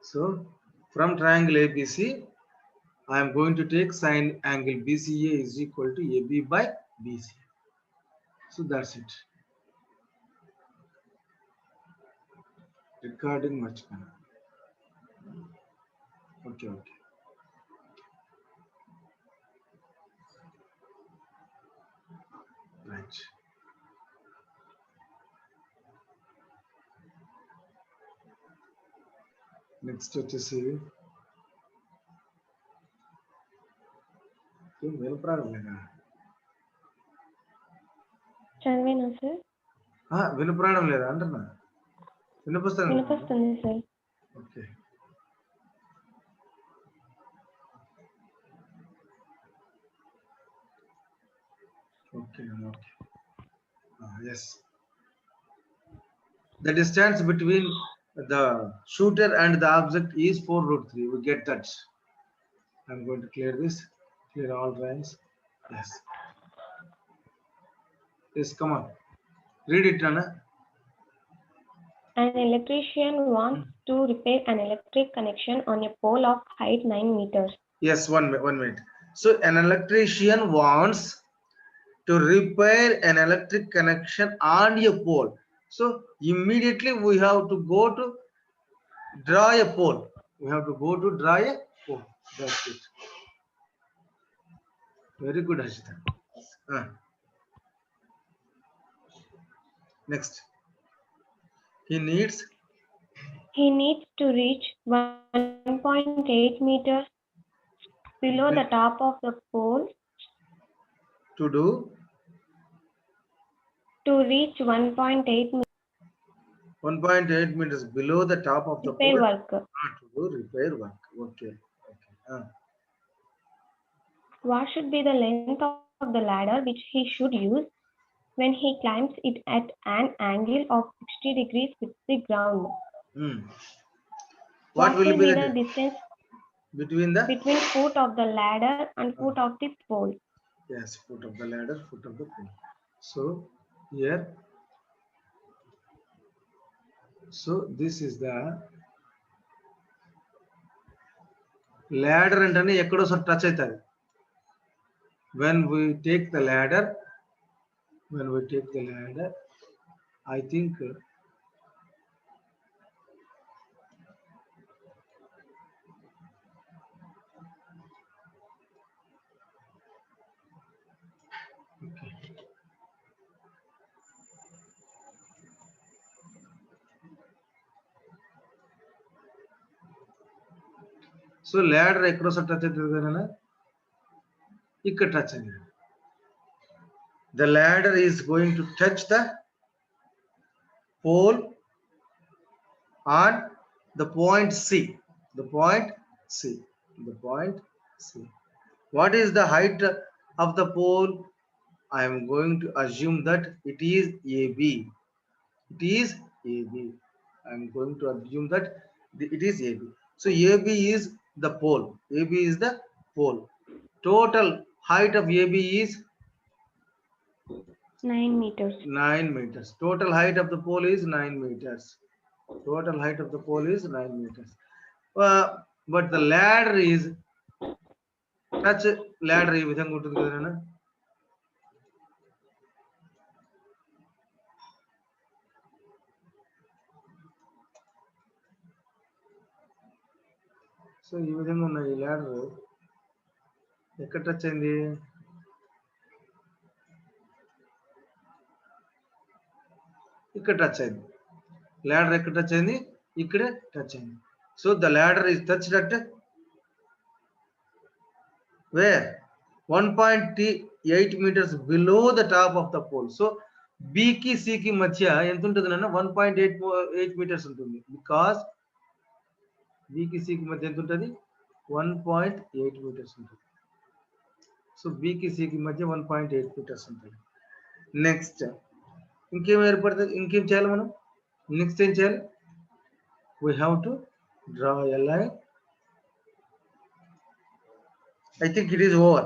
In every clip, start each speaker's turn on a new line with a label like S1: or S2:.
S1: So from triangle ABC, I am going to take sine angle BCA is equal to AB by BC. So that's it. Recording much better. Okay. Right. Next వచ్చేసి ఏం వినపడడం లేదా?
S2: చదివేనా sir?
S1: వినపడడం లేదా అంటున్నా?
S2: వినిపిస్తుంది sir.
S1: Okay. Yes. The distance between the shooter and the object is 4√3. We get that. I'm going to clear this. Clear all lines. Yes. Yes, come on. Read it, Rana.
S2: An electrician wants to repair an electric connection on a pole of height 9 meters.
S1: Yes, one minute. So an electrician wants to repair an electric connection on a pole. So immediately we have to go to draw a pole. Draw a pole. That's it. Very good, Hashita. Next. He needs
S2: to reach 1.8 meters below the top of the pole. To reach 1.8 meters.
S1: 1.8 meters below the top of the
S2: repair
S1: pole.
S2: Work.
S1: To do repair work. Okay.
S2: What should be the length of the ladder which he should use when he climbs it at an angle of 60 degrees with the ground? What will be the distance between foot of the ladder and foot of the pole?
S1: Yes, foot of the ladder, foot of the pole. So here, this is the ladder and ekkodo so touch aitadi. When we take the ladder, I think so ladder ekkada so touch aitadi kanana ikkada touch aitadi. The ladder is going to touch the pole on the point C. What is the height of the pole? I am going to assume that it is AB. I am going to assume that it is AB. So AB is the pole. Total height of AB is
S2: 9 meters.
S1: 9 meters. Total height of the pole is 9 meters. But the ladder is touch ladder ఈ విధంగా ఉంటుంది కదా. So ఈ విధంగా ఉన్న ఈ ladder ఎక్కడ touch అయింది? ఇక్కడ టచ్ అయింది. ladder ఎక్కడ టచ్ అయింది? ఇక్కడ టచ్ అయింది. So the ladder is touched at where? 1.8 meters below the top of the pole. So B కి C కి మధ్య ఎంత ఉంటుంది నాన్న? 1.8 meters ఉంటుంది. Because B కి C కి మధ్య ఎంత ఉంటుంది? 1.8 meters ఉంటుంది. సో B కి C కి మధ్య 1.8 meters ఉంటుంది. నెక్స్ట్ ఇంకేం ఏర్పడుతుంది? ఇంకేం చేయాలి మనం? నెక్స్ట్ ఏం చేయాలి? We have to draw a line. I think it is over.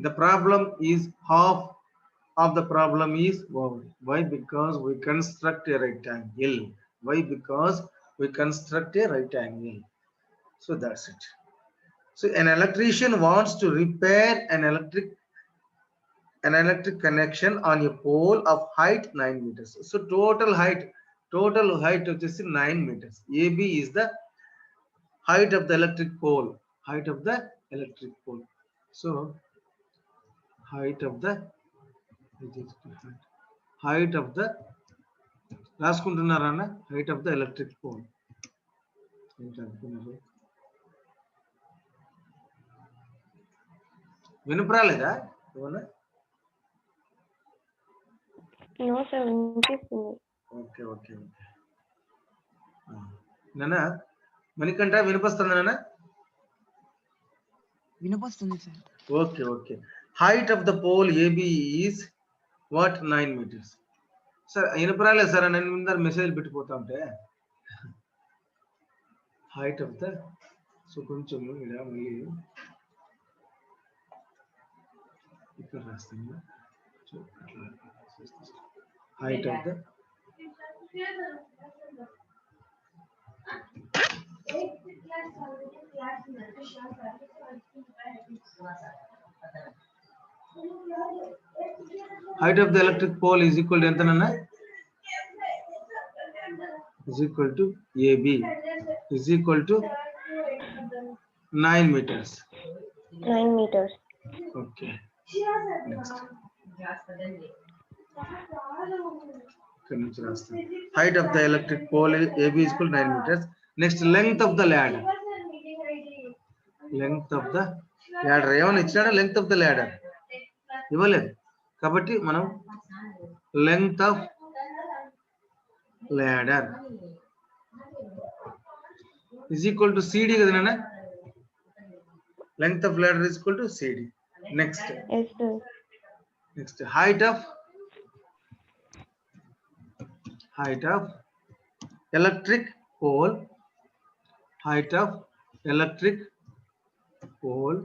S1: The problem is half of the problem is over. Why? Because we construct a rectangle. Why? Because we construct a rectangle. So that's it. So an electrician wants to repair an electric connection on a pole of height 9 meters. So total height is 9 meters. AB is the height of the electric pole. Height of the electric pole. So height of the రాసుకుంటున్నారా అన్న height of the electric pole. వినపరాలేదా? ఏమన్నా?
S2: No, sir. వినిపిస్తుంది.
S1: Okay okay okay. నాన్న మణికంఠ వినిపిస్తుందా నాన్న?
S3: వినిపిస్తుంది sir.
S1: Okay okay. Height of the pole AB is what? 9 meters. Sir వినపరాలేదు sir, నేను ముందర మెసేజ్ పెట్టిపోతా ఉంటే height of the, సో కొంచెం ఇక్కడ మళ్ళీ ఇక్కడ రాస్తాను. height of the height of the electric pole is equal to ఎంత నాన్న? is equal to AB is equal to 9 meters.
S2: 9 meters.
S1: Okay. Next. Height of the electric pole AB is equal to 9 meters. Next, length of the ladder. Length of the ladder. ఏమన్నా ఇచ్చినాడా? Length of the ladder ఇవ్వలేదు కాబట్టి మనం length of ladder is equal to CD కదా నాన్న? Length of ladder is equal to CD. Next.
S2: Yes, sir.
S1: Next, height of electric pole. Height of electric pole.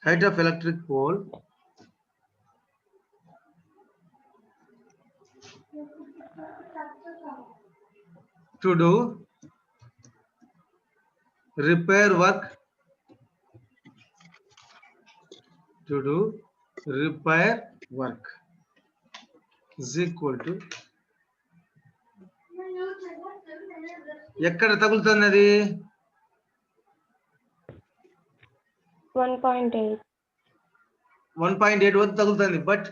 S1: Height of electric pole. To do repair work. To do repair work is equal to ఎక్కడ తగులుతుంది అది?
S2: 1.8.
S1: 1.8 వద్ద తగులుతుంది. But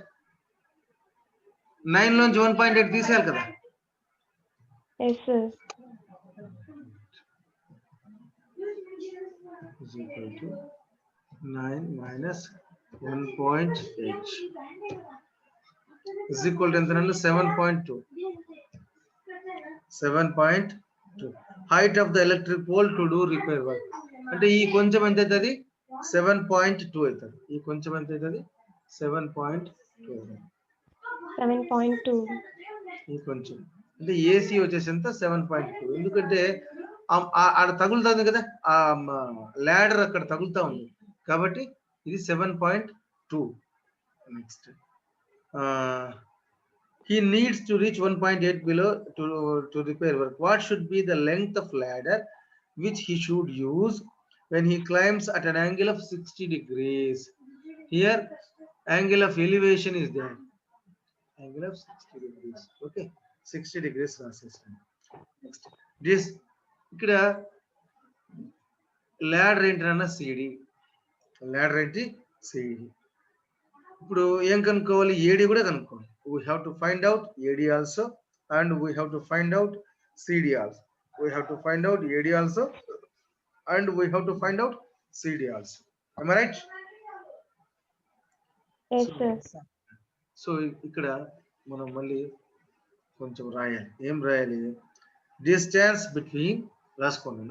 S1: 9 నుంచి 1.8 తీసేయాలి కదా?
S2: Yes, sir.
S1: is equal to 9 minus 1.8 is equal to ఎంత? 7.2. 7.2. Height of the electric pole to do repair work. అంటే ఈ కొంచెం ఎంత అవుతుంది? 7.2 అవుతుంది. ఈ కొంచెం ఎంత అవుతుంది? 7.2.
S2: 7.2.
S1: ఈ కొంచెం అంటే ఏసీ వచ్చేసి ఎంత? 7.2. ఎందుకంటే ఆడ తగులుతుంది కదా, ఆ ల్యాడర్ అక్కడ తగులుతా ఉంది కాబట్టి ఇది 7.2. Next, he needs to reach 1.8 below to repair work. What should be the length of ladder which he should use when he climbs at an angle of 60 degrees? Here angle of elevation is there. Angle of 60 degrees. Okay, 60 degrees రాసేస్తాను. Next, this ఇక్కడ ladder ఏంటన్నా? CD. ladder ఏంటి? CD. ఇప్పుడు ఏం కనుక్కోవాలి? AD కూడా కనుక్కోవాలి. We have to find out AD also, and we have to find out CD also. We have to find out AD also, and we have to find out CD also. Am I right?
S2: Yes, sir.
S1: So ఇక్కడ మనం మళ్ళీ కొంచెం రాయాలి. ఏం రాయాలి? Distance between రాసుకోండి.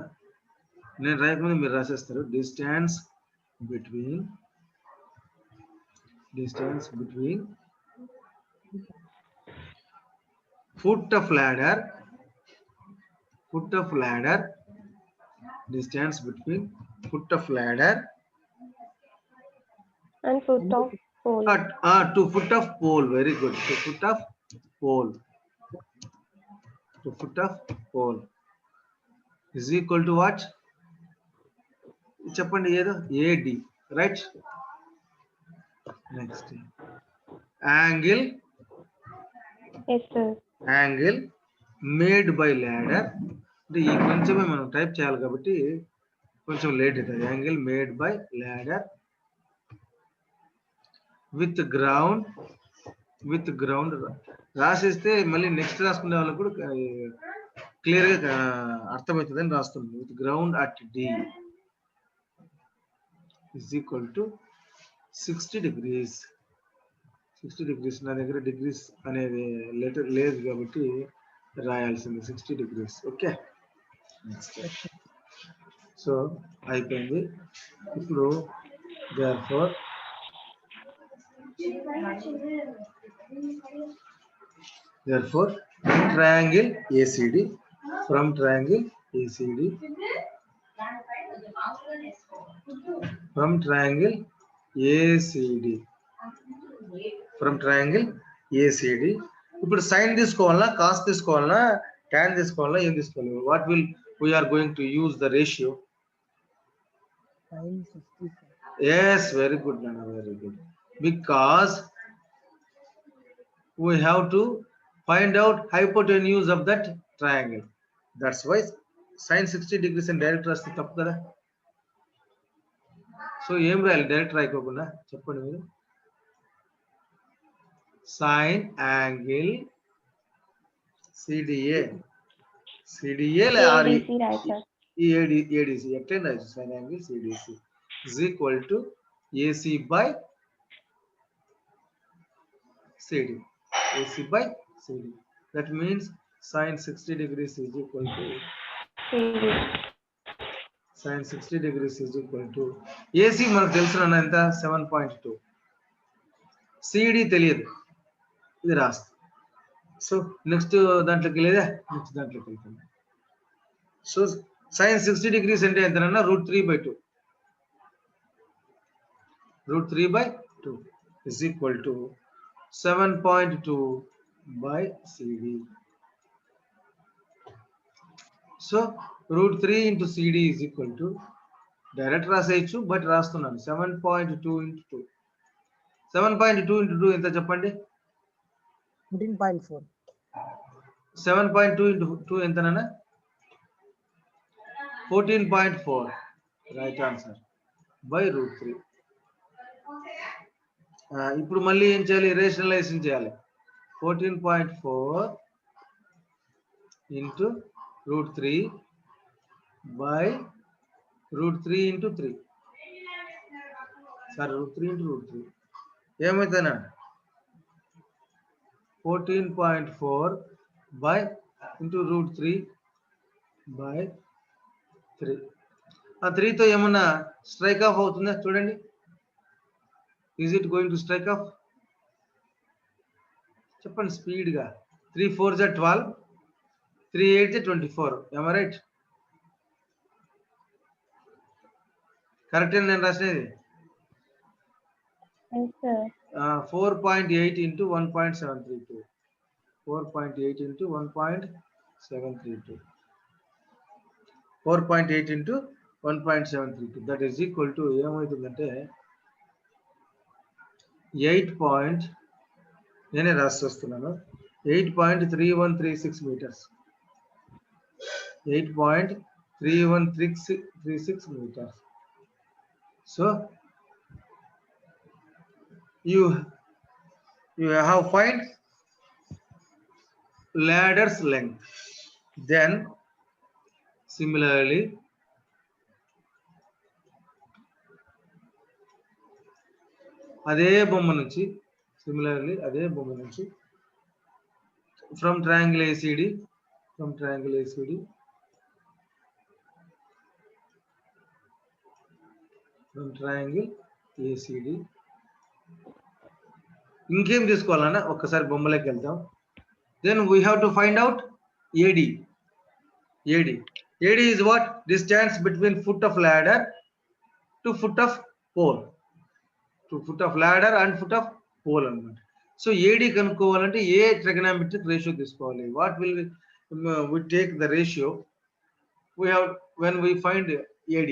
S1: నేను రాయకముందు మీరు రాసేస్తారు. Distance between foot of ladder, distance between foot of ladder
S2: And foot of Pole.
S1: To foot of pole. Very good. To foot of pole. To foot of pole is equal to what? చెప్పండి ఏదో AD, right? Next, angle
S2: Yes, sir.
S1: angle made by ladder. అంటే ఈ కొంచెమే మనం type చేయాలి కాబట్టి కొంచెం late అవుతుంది. Angle made by ladder with ground రాసిస్తే మళ్ళీ నెక్స్ట్ రాసుకునే వాళ్ళకి కూడా క్లియర్ గా అర్థమవుతుందని రాస్తుంది. With ground at D is equal to 60 degrees. 60 degrees. నా దగ్గర డిగ్రీస్ అనేది లెటర్ లేదు కాబట్టి రాయాల్సింది 60 degrees. ఓకే, సో అయిపోయింది. ఇప్పుడు therefore triangle ACD, from triangle ACD ఇప్పుడు సైన్ తీసుకోవాలా, కాస్ తీసుకోవాలా, tan తీసుకోవాలా, ఏం తీసుకోవాలి? What will we are going to use the ratio?
S3: Sin 60.
S1: Yes, very good, Nana, very good. Because we have to find out hypotenuse of that triangle. That's why sin 60 degrees and direct రాస్తే తప్పు కదా. So ఏం రాయాలి? Direct రాయకోకుండా చెప్పండి మీరు. Sine angle CDA
S2: ADC, right, sir.
S1: ADC ఎట్లా రాయచ్చు? Sine angle CDC is equal to AC by CD. That means sin 60 degrees is equal to sin 60 degrees is equal to AC మనకు తెలుసు అన్న ఎంత? 7.2. CD తెలియదు, ఇది రాస్తా. సో నెక్స్ట్ దాంట్లోకి లేదా, నెక్స్ట్ దాంట్లోకి వెళ్తాను. సో sin 60 degrees అంటే ఎంతనన్నా √3/2 is equal to 7.2 by CD. So √3 into CD is equal to, direct రాసేయచ్చు బట్ రాస్తున్నాను, 7.2 into 2. 7.2 into 2 ఎంత చెప్పండి?
S3: 14.4.
S1: 7.2 into 2 ఎంతనన్నా? 14.4. Right answer by √3. ఇప్పుడు మళ్ళీ ఏం చేయాలి? రేషనలైజేషన్ చేయాలి. 14.4 into √3 by √3 into 3. Sir √3 into √3 ఏమవుతుందా? 14.4 by into √3 by 3. ఆ 3తో ఏమన్నా స్ట్రైక్ ఆఫ్ అవుతుందా చూడండి. Is it going to strike off? చెప్పండి స్పీడ్ గా. 3 4s are 12, 3 8s are 24. Am I right? Correct నేను రాసినది.
S2: Yes, sir.
S1: 4.8 into 1.732. 4.8 into 1.732. 4.8 into 1.732. That is equal to ఏమవుతుందంటే 8. నేనే రాసి వస్తున్నాను. 8.3136 meters. 8.3136 meters. So you have find ladder's length. Then similarly అదే బొమ్మ నుంచి from triangle ACD ఇంకేం తీసుకోవాలన్నా ఒక్కసారి బొమ్మలోకి వెళ్తాం. Then we have to find out AD. AD is what? Distance between foot of ladder to foot of pole. foot of ladder and foot of pole అన్నమాట. So AD కనుక్కోవాలంటే ఏ trigonometric ratio తీసుకోవాలి. What will we take the ratio we have when we find AD.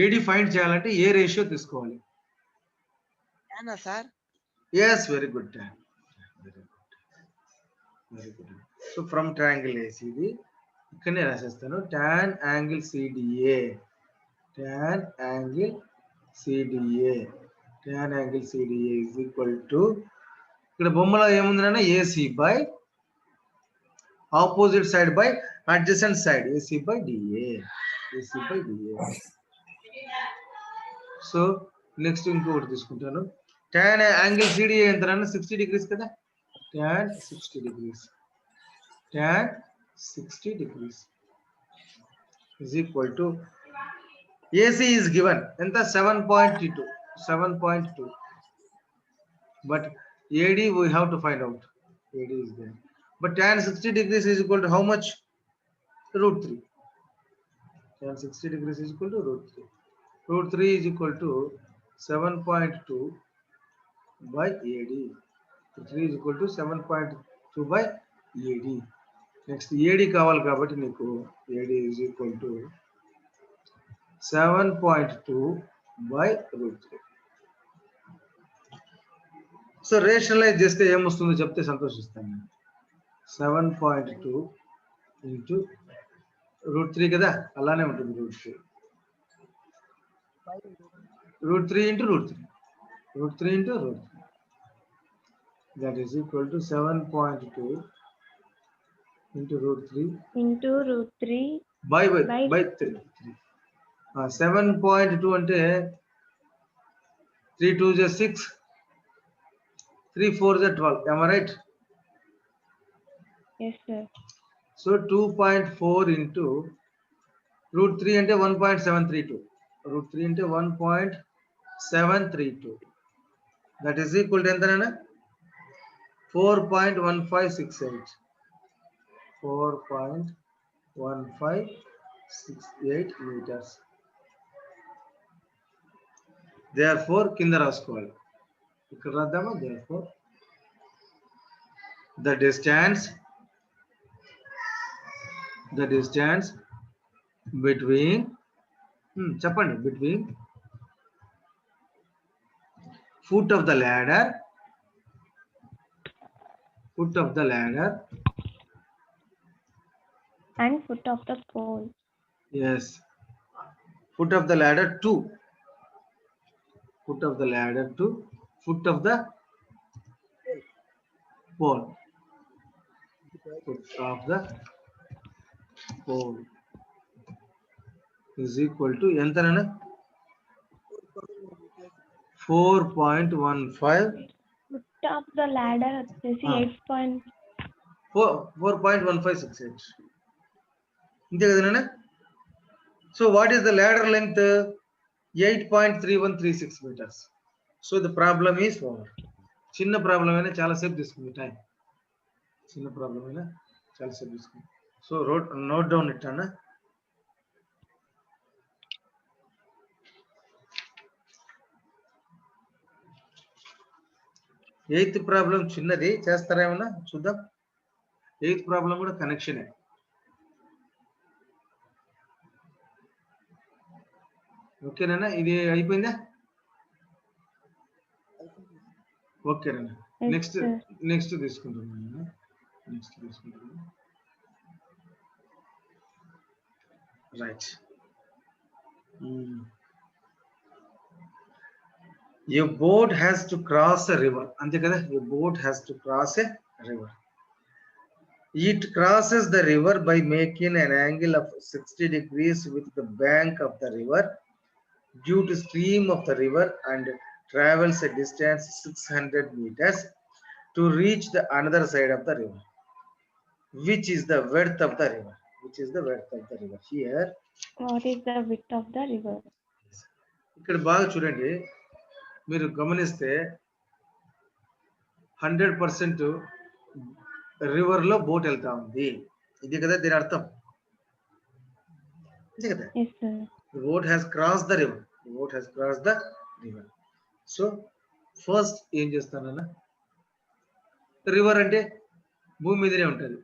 S1: AD find చేయాలంటే ఏ ratio తీసుకోవాలి.
S3: Tan sir.
S1: Yes, very good. Tan. Very good. So from triangle ACD ఇక్కడనే రాసేస్తాను. tan angle CDA. Tan angle CDA. Tan angle CDA is equal to ఇక్కడ బొమ్మలో ఏముంది AC by opposite side by adjacent side AC by DA. AC by DA. So next ఇంకొకటి తీసుకుంటాను. tan angle CDA ఎంత 60 degrees కదా. tan 60 degrees. Tan 60 degrees is equal to AC is given ఎంత 7.2 7.2 but AD we have to find out. AD is there but tan 60 degrees is equal to how much? √3. tan 60 degrees is equal to √3. √3 is equal to 7.2 by AD. 3 is equal to 7.2 by AD. Next AD కావాలి కాబట్టి నీకు AD is equal to 7.2 by √3. So rationalise చేస్తే ఏమొస్తుందో చెప్తే సంతోషిస్తాను. 7.2 into √3 కదా, అలానే ఉంటుంది √3. √3 into √3. √3 into √3. That is equal to 7.2 into √3 by 3. 7.2 అంటే 3 2 is 6, 3 4 is 12. Am I right?
S2: Yes, sir.
S1: So 2.4 into √3 అంటే 1.732. √3 అంటే 1.732. That is equal to ఎంతనా 4.1568. 4.1568 meters. Therefore కింద రాసుకోవాలి. ఇక్కడ రాద్దామా. Therefore the distance between చెప్పండి between foot of the ladder
S2: and foot of the pole.
S1: Yes, foot of the ladder to foot of the ladder to foot of the pole. Foot of the pole is equal to ఎంతనన్నా 4.15.
S2: Foot of the ladder వచ్చేసి
S1: 4.1568. ఇంతే కదనా. So what is the ladder length? 8.3136 meters. So the problem is over. చిన్న problem అయినా చాలాసేపు తీసుకుంది time. చిన్న problem అయినా చాలాసేపు తీసుకుంది. సో నోట్ డౌన్ ఇట్ అన్న. ఎయిత్ ప్రాబ్లం చిన్నది, చేస్తారా ఏమన్నా చూద్దాం. ఎయిత్ ప్రాబ్లం కూడా కనెక్షనే. ఓకేనా, ఇది అయిపోయిందా? ఓకేనా. నెక్స్ట్ తీసుకుంటున్నాను. Right. A boat has to cross a river. అంతే కదా, a boat has to cross a river. It crosses the river by making an angle of 60 degrees with the bank of the river due to stream of the river and travels a distance 600 meters to reach the another side of the river. Which is the width of the river? Here.
S2: What is the width of the river?
S1: ఇక్కడ బాగా చూడండి, మీరు గమనిస్తే 100% river లో boat వెళ్తా ఉంది. ఇది కదా దీని అర్థం, ఇది కదా. The boat has crossed the river. The boat has crossed the river. So first ఏం చేస్తానన్నా, రివర్ అంటే భూమి మీదనే ఉంటుంది.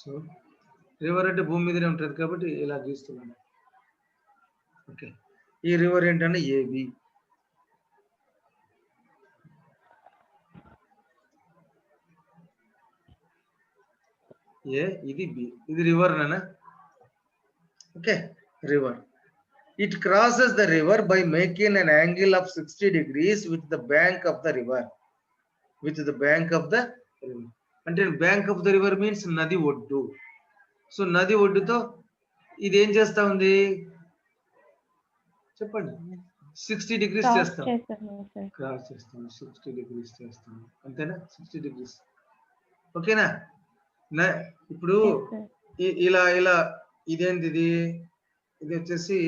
S1: సో రివర్ అంటే భూమి మీదనే ఉంటుంది కాబట్టి ఇలా గీస్తున్నాను. ఓకే, ఈ రివర్ ఏంటంటే ఏబి. ఏ, ఇది బి, ఇది రివర్ నానా. Okay, river. It crosses the river by making an angle of 60 degrees with the bank of the river. With the bank of the river. అంటే bank of the river means నది ఒడ్డు. So నది ఒడ్డుతో ఇది ఏం చేస్తా ఉంది చెప్పండి, 60 డిగ్రీస్ చేస్తాం. క్రాస్ చేస్తాం, 60 డిగ్రీస్ చేస్తాం, అంతేనా? 60 డిగ్రీస్. ఓకేనా? ఇప్పుడు ఇలా ఇలా ఇదేంటి, ఇది వచ్చేసి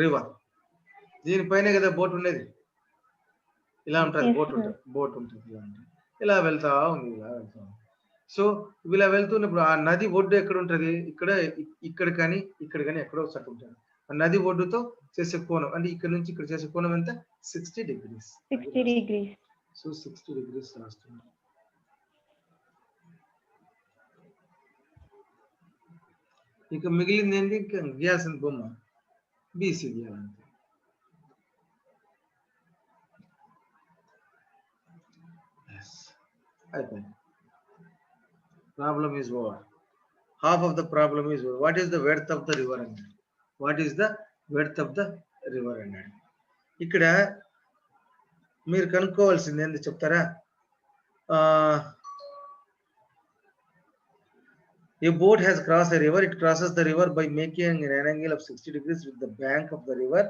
S1: రివర్. దీనిపైన కదా బోట్ ఉండేది. ఇలా ఉంటుంది బోట్ ఉంటుంది ఇలా ఉంటుంది. ఇలా వెళ్తా ఉంది, ఇలా వెళ్తా ఉంది. సో ఇలా వెళ్తున్నప్పుడు ఆ నది ఒడ్డు ఎక్కడ ఉంటుంది, ఇక్కడ కానీ ఎక్కడో ఒకటి ఉంటుంది. ఆ నది ఒడ్డుతో చేసే కోణం అంటే ఇక్కడ నుంచి ఇక్కడ చేసే కోణం ఎంత, 60 డిగ్రీస్. సో 60 డిగ్రీస్ రాస్తున్నాం. ఇక మిగిలింది ఏంటి, ఇంకా గీయాల్సిన బొమ్మ బీసీ గీయాలంటే. అయిపోయింది. Problem is over. Half of the problem is over. What is the width of the river అన్నాడు. What is the width of the river అన్నాడు. ఇక్కడ మీరు కనుక్కోవాల్సింది ఏంది చెప్తారా? A boat has crossed a river. It crosses the river by making an angle of 60 degrees with the bank of the river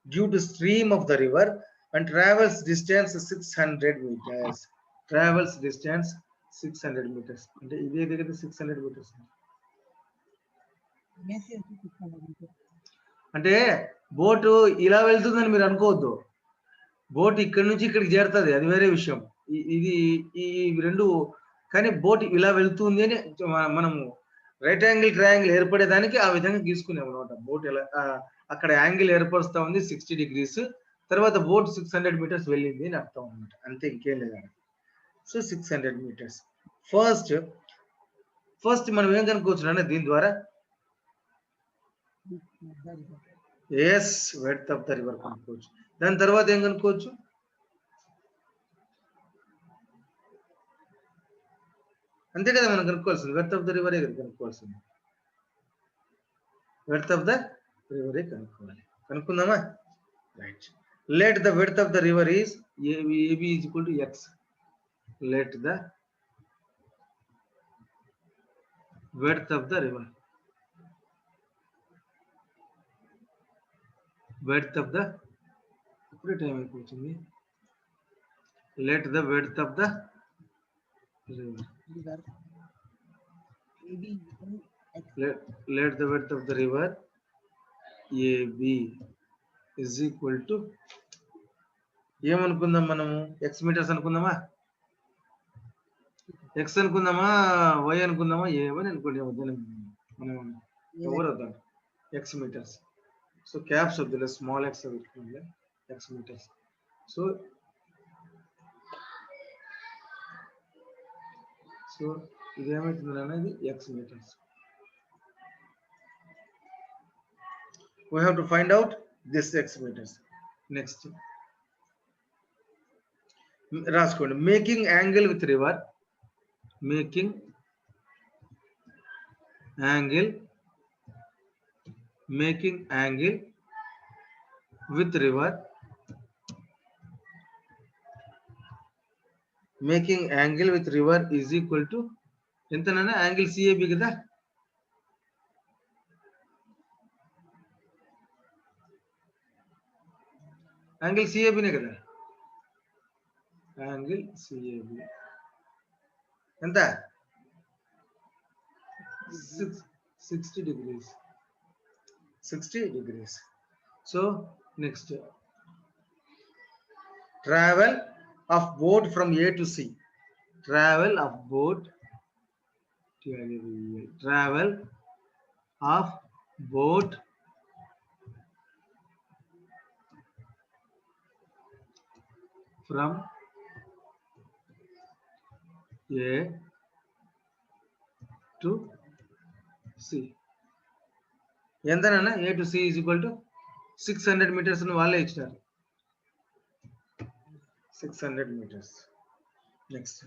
S1: due to stream of the river and travels distance 600 meters. Travels distance 600 meters. అంటే ఇదే దగ్గర 600 meters. అంటే boat ఇలా వెళ్తుందని మీరు అనుకోవద్దు. Boat ఇక్కడ నుంచి ఇక్కడికి చేరుతుంది, అది వేరే విషయం. ఇది ఈ రెండు, కానీ బోట్ ఇలా వెళ్తుంది అని మనము రైట్ యాంగిల్ ట్రయాంగిల్ ఏర్పడేదానికి ఆ విధంగా గీసుకున్నాం అనమాట. బోట్ ఎలా అక్కడ యాంగిల్ ఏర్పరుస్తా ఉంది 60 డిగ్రీస్, తర్వాత బోట్ 600 మీటర్స్ వెళ్ళింది అని అర్థం అనమాట. అంతే, ఇంకేం లేదు. So 600 metres. ఫస్ట్ మనం ఏం కనుక్కోవచ్చు అన్న దీని ద్వారా, yes width of the river కనుక్కోవచ్చు. దాని తర్వాత ఏం కనుక్కోవచ్చు, అంతే కదా మనం కనుక్కోవాల్సింది. వెడ్త్ ఆఫ్ ద రివరే కదా కనుక్కోవాల్సింది. వెడ్త్ ఆఫ్ ద రివరే కనుక్కోవాలి. కనుక్కుందామా? Right. Let the width of the river is AB is equal to x. Let the width of the river, width of the, ఇప్పుడే టైం అయిపోతుంది. Let the width of the river. Let the width of the river AB is equal to ఏమనుకుందాం మనము, x metres అనుకుందామా, x అనుకుందామా, y అనుకుందామా, ఏమని అనుకోండి మనం ఎవరు వద్దాం, ఎక్స్ మీటర్స్. సో క్యాప్స్ వద్దులే, స్మాల్ ఎక్స్ పెట్టుకోండి, ఎక్స్ మీటర్స్. సో ఇది ఏమవుతుంది అనేది x metres. We have to find out this x meters. Next, రాసుకోండి, making angle with river, making angle with river, making angle with river is equal to ఎంతనైనా angle C A B కదా. Angle సిఏబినే కదా, angle C A B ఎంత, 60 degrees. 60 degrees. So next, travel of boat from A to C. travel of boat from A to C. ఎంతనన్నా A to C is equal to 600 meters అని వాళ్ళే ఇచ్చినారు. 600 meters. Next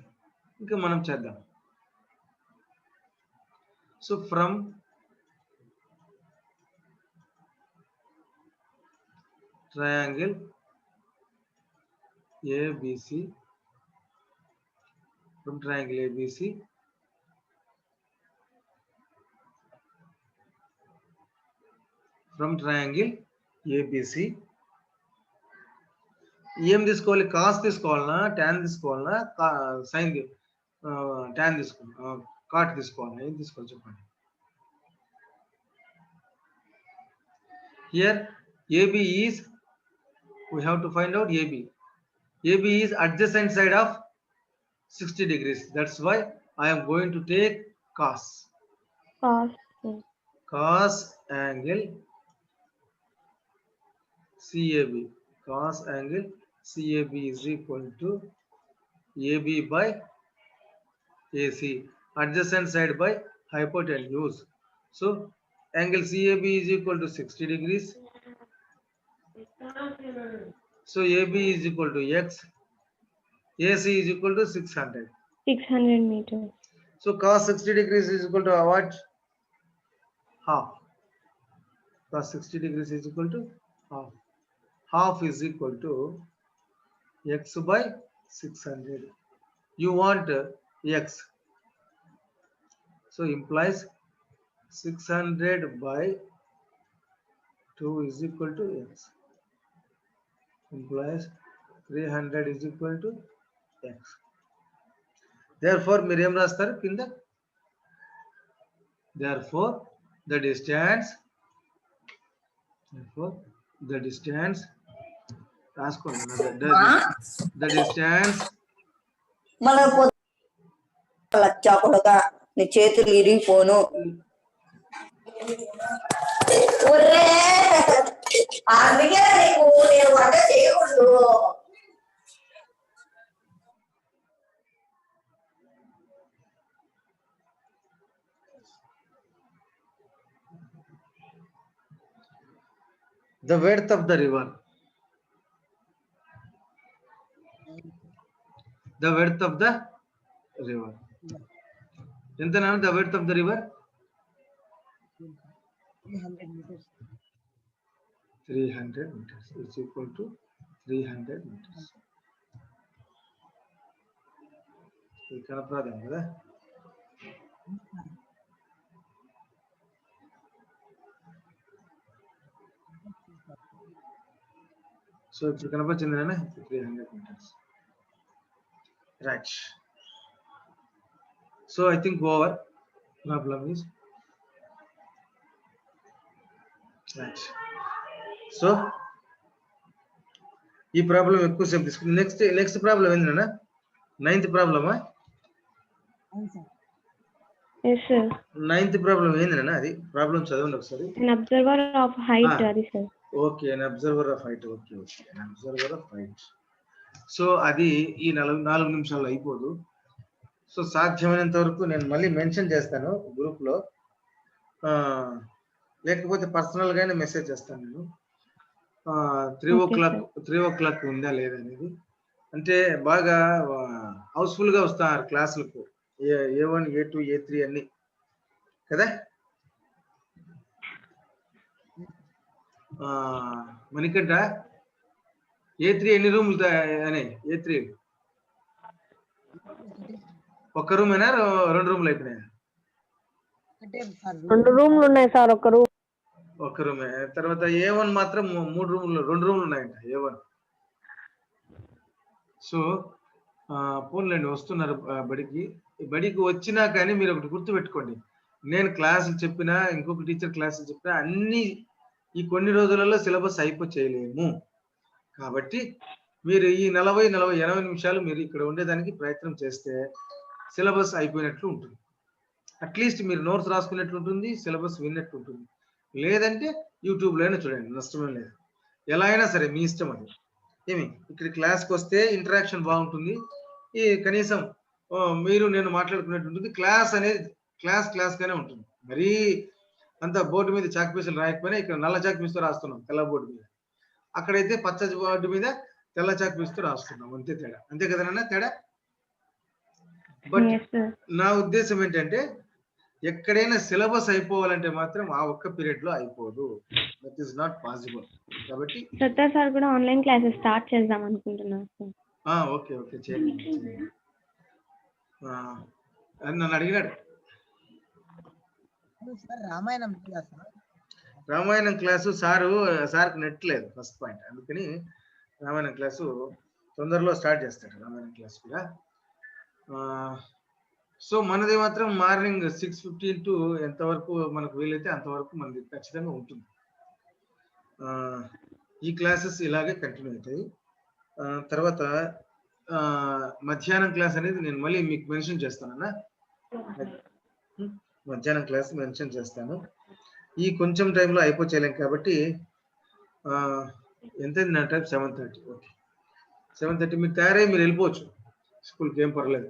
S1: ఇంకా మనం చేద్దాం. So from triangle ABC, from triangle ABC ఏం తీసుకోవాలి? Cos తీసుకోవాలనా, tan తీసుకోవాలనా, సైన్ ట్యాన్ తీసుకోవాలనా, కాట్ తీసుకోవాలనా, ఏం తీసుకోవాలి చెప్పండి. Here AB is, we have to find out AB. AB is adjacent side of 60 degrees. That's why I am going to take cos. Cos angle CAB. Cos angle CAB is equal to AB by AC. Adjacent side by hypotenuse. So angle CAB is equal to 60 degrees. So AB is equal to X. AC is equal to 600.
S2: 600 meters.
S1: So cos 60 degrees is equal to what? Half. Cos 60 degrees is equal to half. Half is equal to X by 600. You want X. So implies 600 by 2 is equal to X. Implies 300 is equal to X. Therefore, Miriam Rastar kinda. Therefore, the distance. The distance. The distance.
S4: లచ్చాకుడుగా నీ చేతులు ఇరిగిపోను. అందుకే నీకు నేను వంట చేయకూడదు.
S1: The width of the river. The width of the river. Entana the width of the river?
S3: 300 meters.
S1: 300 meters is equal to 300 meters. ఇక్కడ problem కదా. So ఇప్పుడు కనపచ్చింది 300 meters. Right. So I think our problem is right. So ఈ problem ఎక్కువ సేపు తీసుకుంది. Next problem ఏంటన్నా? 9th ప్రాబ్లమా?
S2: Yes sir.
S1: 9th problem ఏంటన్నా? అది ప్రాబ్లం చదవండి ఒకసారి.
S2: An observer of height, అది sir.
S1: Okay, an observer of height. Okay, an observer of height. So అది ఈ 4 నిమిషాల్లో అయిపోదు. సో సాధ్యమైనంత వరకు నేను మళ్ళీ మెన్షన్ చేస్తాను గ్రూప్ లో, లేకపోతే పర్సనల్ గానే మెసేజ్ చేస్తాను నేను. 3 o'clock ఉందా లేదా అనేది. అంటే బాగా హౌస్ఫుల్ గా వస్తారు క్లాసులకు, A1 A2 A3 అన్ని కదా. మణికంట A3 ఎన్ని రూములు అనే? A3 ఒక్క రూమ్ అయినా 2 రూములు అయిపోయినాయా?
S2: 2 రూములు ఉన్నాయి సార్.
S1: ఒక్క రూమే. తర్వాత A1 మాత్రం 2 రూములు ఉన్నాయంట A1. సో పోన్లేండి, వస్తున్నారు బడికి వచ్చినా కానీ మీరు ఒకటి గుర్తు పెట్టుకోండి, నేను క్లాసులు చెప్పినా ఇంకొక టీచర్ క్లాసులు చెప్పినా అన్ని ఈ కొన్ని రోజులలో సిలబస్ చేయలేము. కాబట్టి మీరు ఈ 40 నిమిషాలు మీరు ఇక్కడ ఉండేదానికి ప్రయత్నం చేస్తే సిలబస్ అయిపోయినట్లు ఉంటుంది. అట్లీస్ట్ మీరు నోట్స్ రాసుకున్నట్లు ఉంటుంది, సిలబస్ విన్నట్టు ఉంటుంది. లేదంటే యూట్యూబ్లో అయినా చూడండి, నష్టమే లేదు. ఎలా అయినా సరే మీ ఇష్టం అది. ఏమి ఇక్కడ క్లాస్కి వస్తే ఇంటరాక్షన్ బాగుంటుంది. ఈ కనీసం మీరు నేను మాట్లాడుకునేట్టు ఉంటుంది. క్లాస్ అనేది క్లాస్గానే ఉంటుంది. మరీ అంత బోర్డు మీద చాక్ పీసులు రాయకపోయినా ఇక్కడ నల్ల చాక్ పీసుతో రాస్తున్నాం తెల్ల బోర్డు మీద. అక్కడైతే పచ్చ బోర్డు మీద తెల్ల చాక్ పీసుతో రాస్తున్నాం. అంతే తేడా. అంతే కదా నాన్న తేడా? బట్ నా ఉద్దేశం ఏంటంటే ఎక్కడైనా సిలబస్ అయిపోవాలంటే మాత్రం ఆ ఒక్క పీరియడ్ లో అయిపోదు. That is not possible. కాబట్టి
S2: సత్తార్ సార్ కూడా ఆన్లైన్ క్లాసెస్ స్టార్ట్ చేద్దాం అనుకుంటున్నారు సార్.
S1: ఓకే చేయండి. నన్ను అడిగినాడు రామాయణం క్లాసు సార్కి నెట్ లేదు ఫస్ట్ పాయింట్. అందుకని రామాయణం క్లాసు తొందరలో స్టార్ట్ చేస్తాడు. రామాయణం క్లాస్ కూడా. సో మనది మాత్రం మార్నింగ్ 6:15 టు ఎంతవరకు మనకు వీలైతే అంతవరకు మనది ఖచ్చితంగా ఉంటుంది. ఈ క్లాసెస్ ఇలాగే కంటిన్యూ అవుతాయి. తర్వాత మధ్యాహ్నం క్లాస్ అనేది నేను మళ్ళీ మీకు మెన్షన్ చేస్తానన్నా. మధ్యాహ్నం క్లాస్ మెన్షన్ చేస్తాను. ఈ కొంచెం టైంలో అయిపోచేయలేం కాబట్టి ఎంత నా టైం 7:30. ఓకే 7:30 మీరు తయారై మీరు వెళ్ళిపోవచ్చు స్కూల్కి, ఏం పర్లేదు,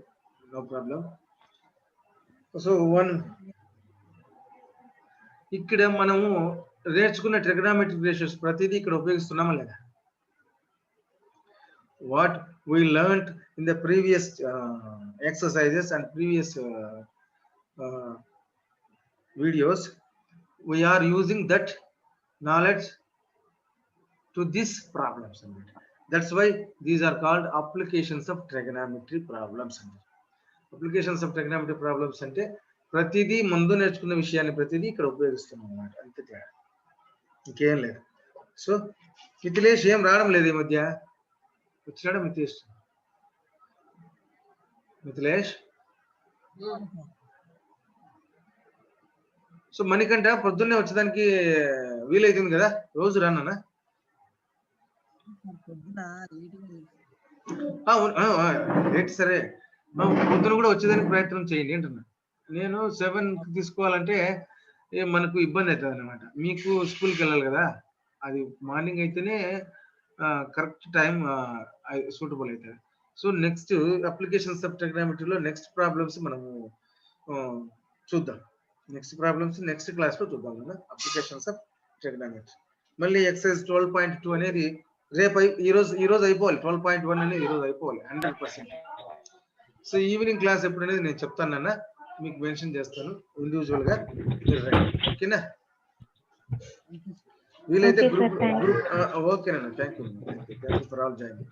S1: నో ప్రాబ్లం. సో ఇక్కడ మనము నేర్చుకున్న ట్రిగనామెట్రిక్ రేషియోస్ ప్రతిదీ ఇక్కడ ఉపయోగిస్తున్నామా లేదా? What we learned in the previous exercises and previous videos, we are using that knowledge to these problems. That's why these are called applications of trigonometry problems. Applications of trigonometry problems అంటే ప్రతిదీ ముందు నేర్చుకున్న విషయాన్ని ప్రతిదీ ఇక్కడ ఉపయోగిస్తున్నాం అన్నమాట. అంతే తేడా, ఇంకేం లేదు. సో మిథిలేష్ ఏం రావడం లేదు ఈ మధ్య. వచ్చినాడా మిథిలేష్? సో మణికంట పొద్దున్నే వచ్చేదానికి వీలైతుంది కదా, రోజు రానా? సరే పొద్దున కూడా వచ్చేదానికి ప్రయత్నం చేయండి అంటున్నా. నేను 7 తీసుకోవాలంటే మనకు ఇబ్బంది అవుతుంది అనమాట. మీకు స్కూల్కి వెళ్ళాలి కదా, అది మార్నింగ్ అయితేనే కరెక్ట్ టైం సూటబుల్ అవుతుంది. సో నెక్స్ట్ అప్లికేషన్స్ ఆఫ్ ట్రిగనామెట్రీలో నెక్స్ట్ ప్రాబ్లమ్స్ మనము చూద్దాం. నెక్స్ట్ ప్రాబ్లమ్స్ నెక్స్ట్ క్లాస్ లో చూద్దాం కదా. Applications of trigonometry. మళ్ళీ ఎక్సర్సైజ్ 12.2 అనేది రేపు ఈ రోజు అయిపోవాలి. 12.1 అనేది ఈ రోజు అయిపోవాలి 100%. సో ఈవినింగ్ క్లాస్ ఎప్పుడు అనేది నేను చెప్తాను అన్న, మీకు మెన్షన్ చేస్తాను ఇండివిజువల్ గా. ఓకేనా? వీలైతే గ్రూప్ ఓకేనా? Thank you for all joining.